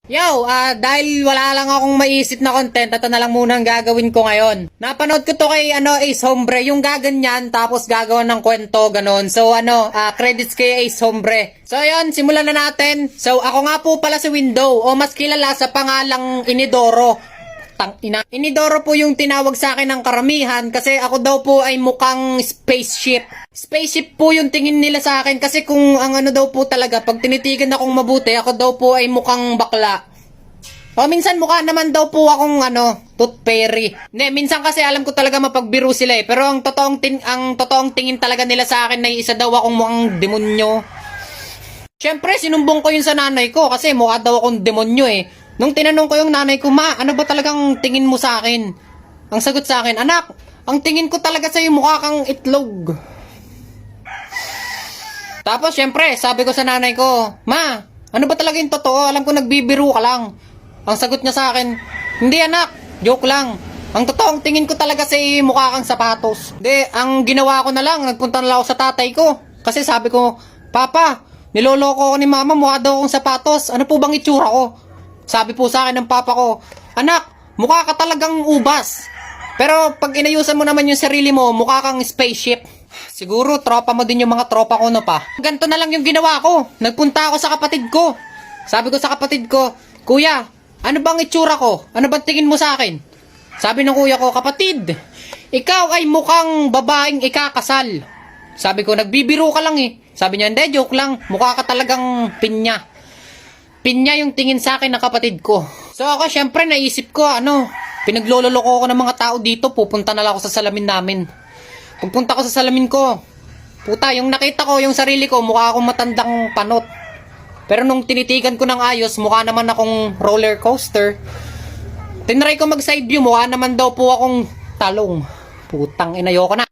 Yo, dahil wala lang akong maisip na content, ito na lang muna ang gagawin ko ngayon. Napanood ko to kay Ace Hombre, yung gaganyan, tapos gagawa ng kwento, ganon. So credits kay Ace Hombre. So ayun, simulan na natin. So ako nga po pala si Window, o mas kilala sa pangalang Inidoro. Inidoro po yung tinawag sa akin ng karamihan kasi ako daw po ay mukhang spaceship. Spaceship po yung tingin nila sa akin kasi kung ang daw po talaga, pag tinitigan akong mabuti, ako daw po ay mukhang bakla. O minsan mukha naman daw po akong tooth fairy. Hindi, minsan kasi alam ko talaga mapagbiro sila eh. Pero ang totoong tingin talaga nila sa akin ay isa daw akong mukhang demonyo. Siyempre, sinumbong ko yun sa nanay ko kasi mukha daw akong demonyo eh. Nung tinanong ko yung nanay ko, "Ma, ano ba talagang tingin mo sa akin?" Ang sagot sa akin, "Anak, ang tingin ko talaga sa'yo mukha kang itlog." Tapos syempre, sabi ko sa nanay ko, "Ma, ano ba talaga yung totoo? Alam ko nagbibiro ka lang." Ang sagot niya sa akin, "Hindi anak, joke lang. Ang totoong tingin ko talaga sa'yo mukha kang sapatos." Hindi, ang ginawa ko na lang, nagpunta na lang ako sa tatay ko. Kasi sabi ko, "Papa, niloloko ko ni mama, mukha daw akong sapatos. Ano po bang itsura ko?" Sabi po sa akin ng papa ko, "Anak, mukha ka talagang ubas. Pero pag inayusan mo naman yung sarili mo, mukha kang spaceship." Siguro tropa mo din yung mga tropa ko pa. Ganto na lang yung ginawa ko. Nagpunta ako sa kapatid ko. Sabi ko sa kapatid ko, "Kuya, ano bang itsura ko? Ano bang tingin mo sa akin?" Sabi ng kuya ko, "Kapatid, ikaw ay mukhang babaeng ikakasal." Sabi ko, "Nagbibiro ka lang eh." Sabi niya, "Hindi, joke lang. Mukha ka talagang pinya." Pinya yung tingin sa akin ng kapatid ko. So ako syempre naisip ko pinaglololoko ko ng mga tao dito, pupunta na lang ako sa salamin namin. Pagpunta ko sa salamin ko, puta, yung nakita ko, yung sarili ko, mukha akong matandang panot. Pero nung tinitigan ko ng ayos, mukha naman akong roller coaster. Tinry ko mag side view, mukha naman daw po akong talong. Putang ina, ayoko na.